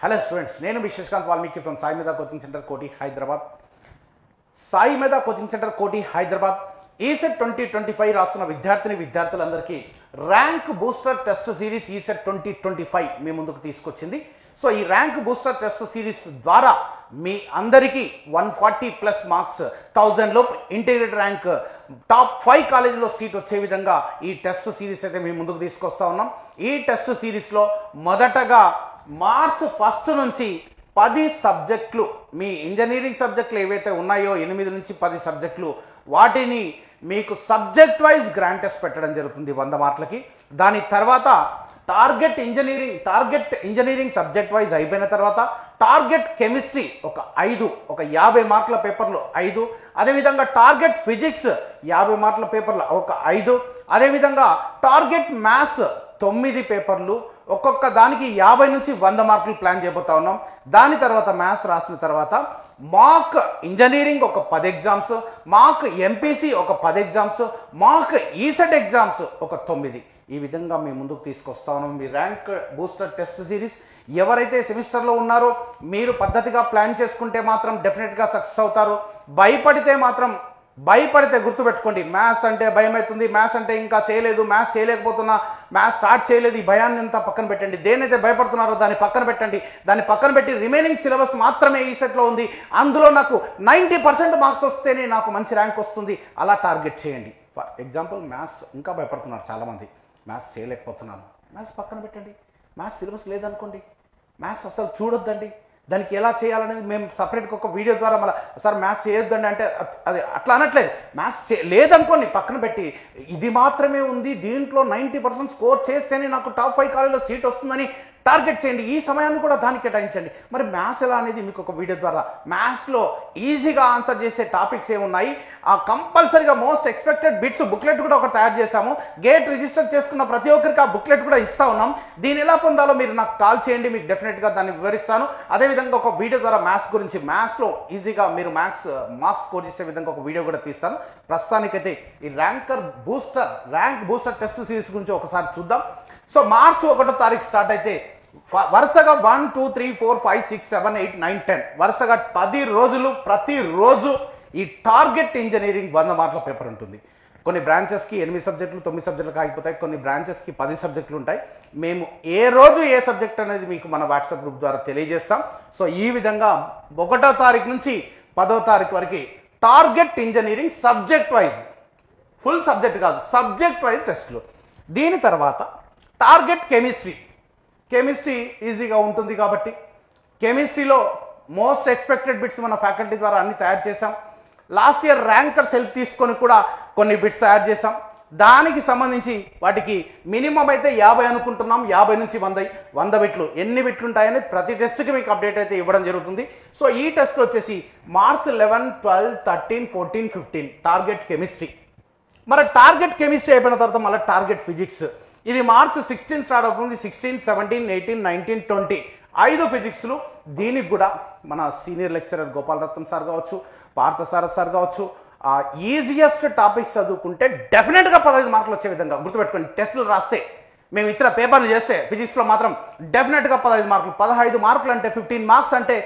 Hello students, నేను విశ్వశ్కాంత్ Valmiki from Sai మేధా coaching centre కోటి హైదరాబాద్. సాయి మేధా కోచింగ్ సెంటర్ కోటి హైదరాబాద్ ఈసెట్ 2025 రాస్తున్న విద్యార్థులందరికీ rank booster test series ECET 2025 మీ ముందుకు తీసుకొచ్చింది. సో ఈ ర్యాంక్ బూస్టర్ టెస్ట్ సిరీస్ ద్వారా మీ అందరికీ 140+ మార్క్స్ 1000 లోపు ఇంటిగ్రేటెడ్ ర్యాంక్ టాప్ 5 కాలేజీలో సీట్ వచ్చే విధంగా ఈ టెస్ట్ సిరీస్ అయితే మీ ముందుకు తీసుకొస్తా ఉన్నాం. ఈ టెస్ట్ సిరీస్లో మొదటగా మార్చ్ 1 నుంచి 10 సబ్జెక్టులు, మీ ఇంజనీరింగ్ సబ్జెక్టులు ఏవైతే ఉన్నాయో 8 నుంచి 10 సబ్జెక్టులు, వాటిని మీకు సబ్జెక్ట్ వైజ్ గ్రాండ్ టెస్ట్ పెట్టడం జరుగుతుంది 100 మార్కులకి. దాని తర్వాత టార్గెట్ ఇంజనీరింగ్ సబ్జెక్ట్ వైజ్ అయిపోయిన తర్వాత టార్గెట్ కెమిస్ట్రీ ఒక 50 మార్కుల పేపర్లు 5, అదేవిధంగా టార్గెట్ ఫిజిక్స్ 50 మార్కుల పేపర్లు ఒక 5, అదేవిధంగా టార్గెట్ మ్యాథ్స్ 9 పేపర్లు, ఒక్కొక్క దానికి 50 నుంచి 100 మార్కులు ప్లాన్ చేయబోతా ఉన్నాం. దాని తర్వాత మ్యాథ్స్ రాసిన తర్వాత మాక్ ఇంజనీరింగ్ ఒక 10 ఎగ్జామ్స్, మాక్ ఎంపీసీ ఒక 10 ఎగ్జామ్స్, మాక్ ఈసెట్ ఎగ్జామ్స్ ఒక 9. ఈ విధంగా మేము ముందుకు తీసుకొస్తా ఉన్నాం మీ ర్యాంక్ బూస్టర్ టెస్ట్ సిరీస్. ఎవరైతే సెమిస్టర్లో ఉన్నారో మీరు పద్ధతిగా ప్లాన్ చేసుకుంటే మాత్రం డెఫినెట్గా సక్సెస్ అవుతారు. భయపడితే గుర్తుపెట్టుకోండి, మ్యాథ్స్ అంటే భయం అవుతుంది, మ్యాథ్స్ అంటే ఇంకా చేయలేదు, మ్యాథ్స్ చేయలేకపోతున్నా, మ్యాథ్స్ స్టార్ట్ చేయలేదు, ఈ భయాన్ని అంతా పక్కన పెట్టండి. దేనైతే భయపడుతున్నారో దాన్ని పక్కన పెట్టండి. దాన్ని పక్కన పెట్టి రిమైనింగ్ సిలబస్ మాత్రమే ఈ సెట్లో ఉంది, అందులో నాకు 90% మార్క్స్ వస్తేనే నాకు మంచి ర్యాంక్ వస్తుంది, అలా టార్గెట్ చేయండి. ఫర్ ఎగ్జాంపుల్ మ్యాథ్స్ ఇంకా భయపడుతున్నారు చాలామంది, మ్యాథ్స్ చేయలేకపోతున్నాను, మ్యాథ్స్ పక్కన పెట్టండి. మ్యాథ్స్ సిలబస్ లేదనుకోండి, మ్యాథ్స్ అసలు చూడొద్దండి. దానికి ఎలా చేయాలనేది మేము సపరేట్గా ఒక వీడియో ద్వారా మళ్ళీ సార్ మ్యాథ్స్ చేయొద్దండి అంటే అది అట్లా అనట్లేదు. మ్యాథ్స్ లేదనుకోండి పక్కన పెట్టి, ఇది మాత్రమే ఉంది, దీంట్లో 90% స్కోర్ చేస్తేనే నాకు టాప్ 5 కాలేజీలో సీట్ వస్తుందని టార్గెట్ చేయండి. ఈ సమయాన్ని కూడా దానికి కేటాయించండి. మరి మ్యాథ్స్ ఎలా అనేది మీకు ఒక వీడియో ద్వారా, మ్యాథ్స్లో ఈజీగా ఆన్సర్ చేసే టాపిక్స్ ఏమున్నాయి, ఆ కంపల్సరీగా మోస్ట్ ఎక్స్పెక్టెడ్ బిట్స్ బుక్లెట్ కూడా ఒకటి తయారు చేశాము. గేట్ రిజిస్టర్ చేసుకున్న ప్రతి ఒక్కరికి ఆ బుక్లెట్ కూడా ఇస్తా ఉన్నాం. దీన్ని ఎలా పొందాలో మీరు నాకు కాల్ చేయండి, మీకు డెఫినెట్గా దాన్ని వివరిస్తాను. అదేవిధంగా ఒక వీడియో ద్వారా మ్యాథ్స్ గురించి, మ్యాథ్స్లో ఈజీగా మీరు మార్క్స్ స్కోర్ చేసే విధంగా ఒక వీడియో కూడా తీస్తాను. ప్రస్తుతానికైతే ఈ ర్యాంక్ బూస్టర్ టెస్ట్ సిరీస్ గురించి ఒకసారి చూద్దాం. సో మార్చి 1వ తారీఖు స్టార్ట్ అయితే వరుసగా 1, 2, 3, 4, 5, 6, 7, 8, 9, 10 వరుసగా 10 రోజులు ప్రతిరోజు ఈ టార్గెట్ ఇంజనీరింగ్ 100 మార్కుల పేపర్ ఉంటుంది. కొన్ని బ్రాంచెస్కి 8 సబ్జెక్టులు 9 సబ్జెక్టులు ఆగిపోతాయి, కొన్ని బ్రాంచెస్కి 10 సబ్జెక్టులు ఉంటాయి. మేము ఏ రోజు ఏ సబ్జెక్ట్ అనేది మీకు మన వాట్సాప్ గ్రూప్ ద్వారా తెలియజేస్తాం. సో ఈ విధంగా 1వ తారీఖు నుంచి 10వ తారీఖు వరకు target engineering subject wise, full subject కాదు, సబ్జెక్ట్ వైజ్ టెస్టులు. దీని తర్వాత టార్గెట్ కెమిస్ట్రీ ఈజీగా ఉంటుంది కాబట్టి కెమిస్ట్రీలో మోస్ట్ ఎక్స్పెక్టెడ్ బిట్స్ మన ఫ్యాకల్టీ ద్వారా అన్ని తయారు చేసాం. లాస్ట్ ఇయర్ ర్యాంకర్స్ హెల్ప్ తీసుకొని కూడా కొన్ని బిట్స్ తయారు చేసాం. దానికి సంబంధించి వాటికి మినిమం అయితే 50 అనుకుంటున్నాం, 50 నుంచి 100 బిట్లు. ఎన్ని బిట్లు ఉంటాయని ప్రతి టెస్ట్కి మీకు అప్డేట్ అయితే ఇవ్వడం జరుగుతుంది. సో ఈ టెస్ట్ వచ్చేసి మార్చ్ 11, 12, 13, 14, 15 టార్గెట్ కెమిస్ట్రీ. మరి టార్గెట్ కెమిస్ట్రీ అయిపోయిన తర్వాత మళ్ళీ టార్గెట్ ఫిజిక్స్. ఇది మార్చ్ 16 స్టార్ట్ అవుతుంది. 16, 17, 18, 19, 20 5 ఫిజిక్స్లు. దీనికి కూడా మన సీనియర్ లెక్చరర్ గోపాలరత్నం సార్ కావచ్చు, పార్థసారథి సార్ కావచ్చు, ఈజియెస్ట్ టాపిక్స్ చదువుకుంటే డెఫినెట్గా 15 మార్కులు వచ్చే విధంగా గుర్తుపెట్టుకోండి. టెస్టులు రాస్తే, మేము ఇచ్చిన పేపర్లు చేస్తే ఫిజిక్స్లో మాత్రం డెఫినెట్గా 15 మార్కులు. 15 మార్కులు అంటే 15 మార్క్స్ అంటే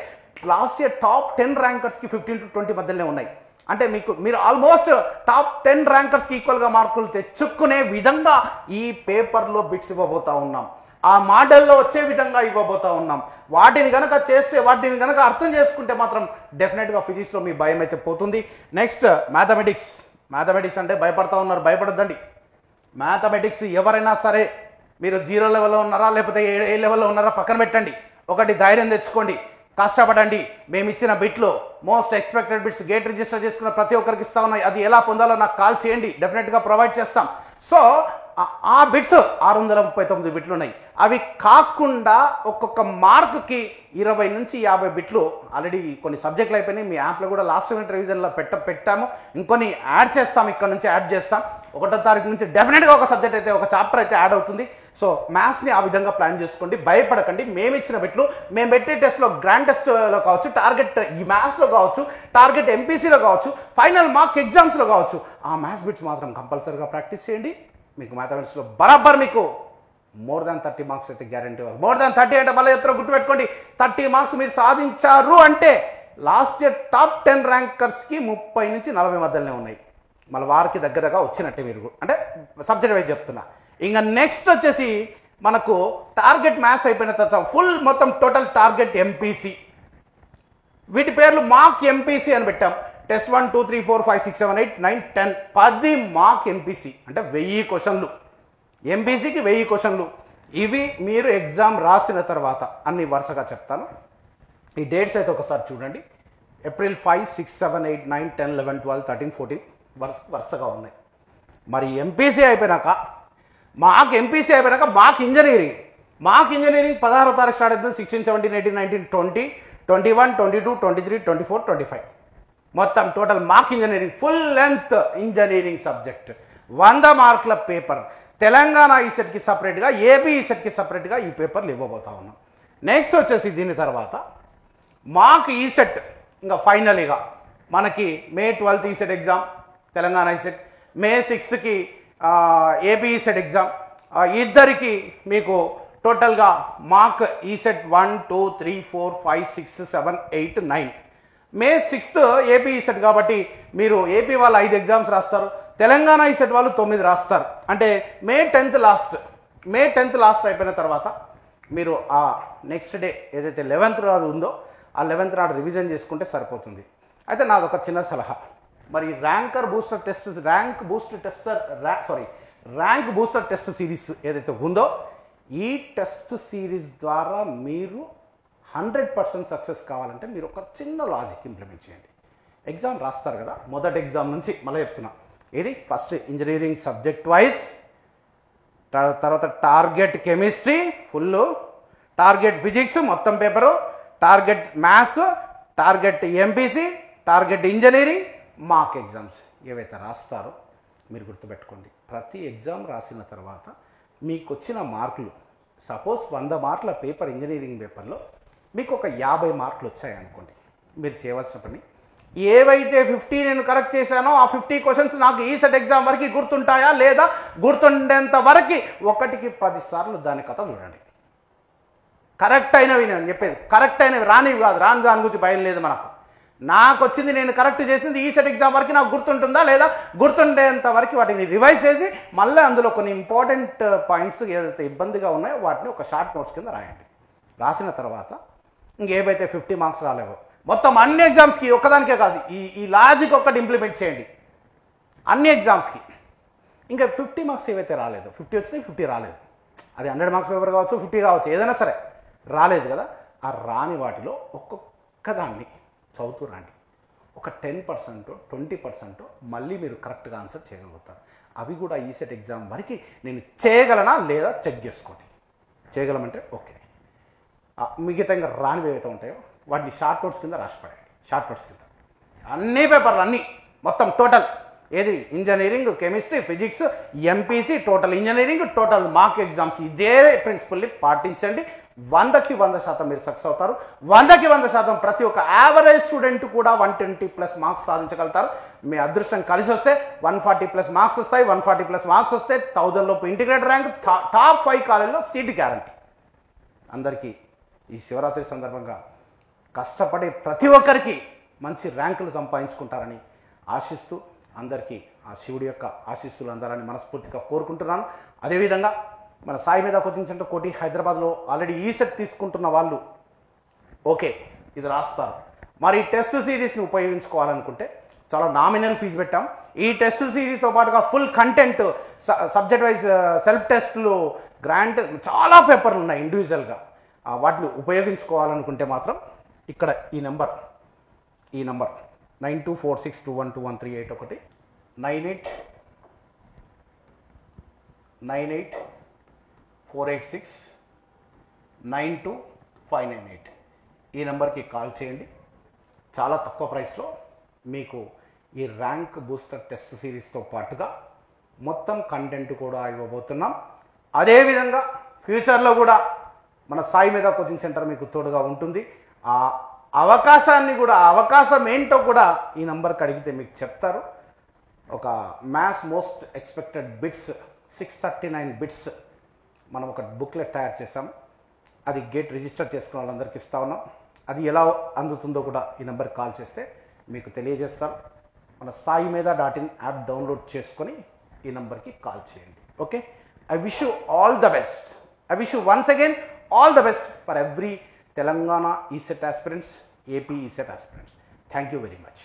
లాస్ట్ ఇయర్ టాప్ 10 ర్యాంకర్స్కి 15 to 20 మధ్యలోనే ఉన్నాయి. అంటే మీరు ఆల్మోస్ట్ టాప్ 10 ర్యాంకర్స్కి ఈక్వల్గా మార్కులు తెచ్చుకునే విధంగా ఈ పేపర్లో బిట్స్ ఇవ్వబోతా ఉన్నాం. ఆ మోడల్లో వచ్చే విధంగా ఇవ్వబోతా ఉన్నాం. వాటిని కనుక చేస్తే, వాటిని కనుక అర్థం చేసుకుంటే మాత్రం డెఫినెట్గా ఫిజిక్స్లో మీ భయం అయితే పోతుంది. నెక్స్ట్ మ్యాథమెటిక్స్ అంటే భయపడతా ఉన్నారు, భయపడద్దండి. మ్యాథమెటిక్స్ ఎవరైనా సరే, మీరు 0 లెవెల్లో ఉన్నారా లేకపోతే ఏ లెవెల్లో ఉన్నారా పక్కన పెట్టండి. ఒకటి ధైర్యం తెచ్చుకోండి, కష్టపడండి. మేము ఇచ్చిన బిట్లు most expected bits gate register చేసుకున్న ప్రతి ఒక్కరికి ఇస్తా ఉన్నాయి. అది ఎలా పొందాలో నాకు కాల్ చేయండి, డెఫినెట్గా ప్రొవైడ్ చేస్తాం. సో ఆ బిట్స్ 639 బిట్లు ఉన్నాయి. అవి కాకుండా ఒక్కొక్క మార్కుకి 20 నుంచి 50 బిట్లు ఆల్రెడీ కొన్ని సబ్జెక్టులు అయిపోయినాయి. మీ యాప్లో కూడా లాస్ట్ మినిట్ రివిజన్లో పెట్టాము. ఇంకొన్ని యాడ్ చేస్తాం, ఇక్కడ నుంచి యాడ్ చేస్తాం. 1వ తారీఖు నుంచి డెఫినెట్గా ఒక సబ్జెక్ట్ అయితే, ఒక చాప్టర్ అయితే యాడ్ అవుతుంది. సో మ్యాథ్స్ని ఆ విధంగా ప్లాన్ చేసుకోండి, భయపడకండి. మేము ఇచ్చిన బిట్లు, మేము పెట్టే టెస్ట్లో గ్రాండ్ టెస్ట్లో కావచ్చు, టార్గెట్ ఈ మ్యాథ్స్లో కావచ్చు, టార్గెట్ ఎంపీసీలో కావచ్చు, ఫైనల్ మార్క్ ఎగ్జామ్స్లో కావచ్చు, ఆ మ్యాథ్స్ బిట్స్ మాత్రం కంపల్సరీగా ప్రాక్టీస్ చేయండి. మీకు మ్యాథమెటిక్స్లో బరాబర్ మీకు మోర్ దాన్ 30 మార్క్స్ అయితే గ్యారంటీ. మోర్ దాన్ 30 అంటే మళ్ళీ ఎత్తున గుర్తుపెట్టుకోండి, 30 మార్క్స్ మీరు సాధించారు అంటే లాస్ట్ ఇయర్ టాప్ 10 ర్యాంకర్స్కి 30 నుంచి 40 మధ్యలోనే ఉన్నాయి. మళ్ళీ వారికి దగ్గరగా వచ్చినట్టే మీరు, అంటే సబ్జెక్ట్ వైజ్ చెప్తున్నా. ఇంకా నెక్స్ట్ వచ్చేసి మనకు టార్గెట్ మ్యాథ్స్ అయిపోయిన తర్వాత ఫుల్ మొత్తం టోటల్ టార్గెట్ ఎంపీసీ, వీటి పేర్లు మాక్ ఎంపీసీ అని పెట్టాం. టెస్ట్ 1 2 3 4 5 6 7 8 9 10 10 మాక్ ఎంపీసీ అంటే 1000 క్వశ్చన్లు. ఎంపీసీకి 1000 క్వశ్చన్లు. ఇవి మీరు ఎగ్జామ్ రాసిన తర్వాత అన్ని వరుసగా చెప్తాను. ఈ డేట్స్ అయితే ఒకసారి చూడండి. ఏప్రిల్ 5 6 7 8 9 10 11 12 13 14 వరుసగా ఉన్నాయి. మరి ఎంపీసీ అయిపోయినాక మాకు ఎంపీసీ అయిపోయినాక మాకు ఇంజనీరింగ్ 16వ తారీఖు స్టార్ట్ అవుతుంది. 16 17 18 19 20 21 22 23 24 25 మొత్తం total mock engineering full length engineering subject 100 మార్కుల పేపర్. తెలంగాణ ఈసెట్కి సపరేట్గా, ఏపీ ఈసెట్కి సపరేట్గా ఈ పేపర్లు ఇవ్వబోతా ఉన్నాం. నెక్స్ట్ వచ్చేసి దీని తర్వాత మాక్ ఈసెట్ ఇంకా ఫైనల్గా మనకి May 12th ECET exam Telangana ECET, May 6కి ఏపీ ఈసెట్ ఎగ్జామ్. ఇద్దరికి మీకు టోటల్గా mock ECET 1 2 3 4 5 6 7 8 9. May 6th AP ECET కాబట్టి మీరు ఏపీ వాళ్ళు 5 ఎగ్జామ్స్ రాస్తారు, తెలంగాణ ఈసెట్ వాళ్ళు 9 రాస్తారు. అంటే మే 10th లాస్ట్ అయిపోయిన తర్వాత మీరు ఆ నెక్స్ట్ డే ఏదైతే 11th నాడు ఉందో ఆ 11th నాడు రివిజన్ చేసుకుంటే సరిపోతుంది. అయితే నాది ఒక చిన్న సలహా, మరి ర్యాంక్ బూస్టర్ టెస్ట్ సిరీస్ ఏదైతే ఉందో ఈ టెస్ట్ సిరీస్ ద్వారా మీరు 100% సక్సెస్ కావాలంటే మీరు ఒక చిన్న లాజిక్ ఇంప్లిమెంట్ చేయండి. ఎగ్జామ్ రాస్తారు కదా, మొదటి ఎగ్జామ్ నుంచి మళ్ళీ చెప్తున్నా, ఇది ఫస్ట్ ఇంజనీరింగ్ సబ్జెక్ట్ వైజ్, తర్వాత target chemistry full, target physics మొత్తం paper, target maths, target MPC, target engineering, mock exams ఏవైతే రాస్తారో మీరు గుర్తుపెట్టుకోండి. ప్రతి ఎగ్జామ్ రాసిన తర్వాత మీకు వచ్చిన మార్కులు, సపోజ్ 100 మార్కుల పేపర్ ఇంజనీరింగ్ పేపర్లో మీకు ఒక 50 మార్కులు వచ్చాయనుకోండి, మీరు చేయవలసిన పని ఏవైతే 50 నేను కరెక్ట్ చేశానో ఆ 50 క్వశ్చన్స్ నాకు ఈసెట్ ఎగ్జామ్ వరకు గుర్తుంటాయా లేదా, గుర్తుండేంత వరకు 1కి 10 సార్లు దాని కథ చూడండి. కరెక్ట్ అయినవి నేను చెప్పేది, కరెక్ట్ అయినవి, రానివి కాదు. రాని దాని గురించి భయం లేదు మనకు. నాకు వచ్చింది, నేను కరెక్ట్ చేసింది ఈసెట్ ఎగ్జామ్ వరకు నాకు గుర్తుంటుందా లేదా, గుర్తుండేంత వరకు వాటిని రివైజ్ చేసి మళ్ళీ అందులో కొన్ని ఇంపార్టెంట్ పాయింట్స్ ఏదైతే ఇబ్బందిగా ఉన్నాయో వాటిని ఒక షార్ట్ నోట్స్ కింద రాయండి. రాసిన తర్వాత ఇంకేవైతే 50 మార్క్స్ రాలేవో మొత్తం అన్ని ఎగ్జామ్స్కి, ఒక్కదానికే కాదు, ఈ లాజిక్ ఒక్కటి ఇంప్లిమెంట్ చేయండి అన్ని ఎగ్జామ్స్కి. ఇంకా 50 మార్క్స్ ఏవైతే రాలేదు, 50 వచ్చినాయి 50 రాలేదు, అది 100 మార్క్స్ పేపర్ కావచ్చు 50 కావచ్చు, ఏదైనా సరే రాలేదు కదా, ఆ రాని వాటిలో ఒక్కొక్కదాన్ని చదువుతూ రండి. ఒక 10% 20% మళ్ళీ మీరు కరెక్ట్గా ఆన్సర్ చేయగలుగుతారు. అవి కూడా ఈసెట్ ఎగ్జామ్ వరకు నేను చేయగలనా లేదా చెక్ చేసుకోండి. చేయగలమంటే ఓకే, మిగతా ఇంకా రానివి ఏవైతే ఉంటాయో వాటిని షార్ట్ నోట్స్ కింద రాసిపడండి. షార్ట్ నోట్స్ కింద అన్ని పేపర్లు అన్నీ మొత్తం టోటల్ ఏది engineering, chemistry, physics, MPC, total engineering, total mock exams ఇదే ప్రిన్సిపల్ని పాటించండి. 100కి 100% మీరు సక్సెస్ అవుతారు. 100కి 100% ప్రతి ఒక్క యావరేజ్ స్టూడెంట్ కూడా 120+ మార్క్స్ సాధించగలుగుతారు. మీ అదృష్టం కలిసి వస్తే 140+ మార్క్స్ వస్తాయి. 140+ మార్క్స్ వస్తే 1000 లోపు ఇంటిగ్రేటెడ్ ర్యాంక్, టాప్ 5 కాలేజీలో సీటు గ్యారంటీ. అందరికీ ఈ శివరాత్రి సందర్భంగా కష్టపడే ప్రతి ఒక్కరికి మంచి ర్యాంకులు సంపాదించుకుంటారని ఆశిస్తూ అందరికీ ఆ శివుడి యొక్క ఆశీస్సులు అందాలని మనస్ఫూర్తిగా కోరుకుంటున్నాను. అదేవిధంగా మన సాయి మీద కోచింగ్ సెంటర్ కోటి హైదరాబాద్లో ఆల్రెడీ ఈసెట్ తీసుకుంటున్న వాళ్ళు ఓకే ఇది రాస్తారు. మరి ఈ టెస్ట్ సిరీస్ని ఉపయోగించుకోవాలనుకుంటే చాలా నామినల్ ఫీజు పెట్టాం. ఈ టెస్ట్ సిరీస్తో పాటుగా full content, subject wise self టెస్టులు, గ్రాంట్, చాలా పేపర్లు ఉన్నాయి ఇండివిజువల్గా. వాటిని ఉపయోగించుకోవాలనుకుంటే మాత్రం ఇక్కడ ఈ నెంబర్ 9246212138 9848692598 ఈ నెంబర్కి కాల్ చేయండి. చాలా తక్కువ ప్రైస్లో మీకు ఈ ర్యాంక్ బూస్టర్ టెస్ట్ సిరీస్తో పాటుగా మొత్తం కంటెంట్ కూడా ఇవ్వబోతున్నాం. అదేవిధంగా ఫ్యూచర్లో కూడా మన సాయి మీద కోచింగ్ సెంటర్ మీకు తోడుగా ఉంటుంది. ఆ అవకాశాన్ని కూడా, ఆ అవకాశం ఏంటో కూడా ఈ నెంబర్కి అడిగితే మీకు చెప్తారు. ఒక maths most expected bits 639 bits మనం ఒక బుక్లెట్ తయారు చేసాం. అది గేట్ రిజిస్టర్ చేసుకున్న వాళ్ళందరికీ ఇస్తా ఉన్నాం. అది ఎలా అందుతుందో కూడా ఈ నెంబర్కి కాల్ చేస్తే మీకు తెలియజేస్తాం. మన saayimedha.in యాప్ డౌన్లోడ్ చేసుకొని ఈ నెంబర్కి కాల్ చేయండి. Okay, I wish you all the best. I wish you once again all the best for every Telangana ECET aspirants, AP ECET aspirants. Thank you very much.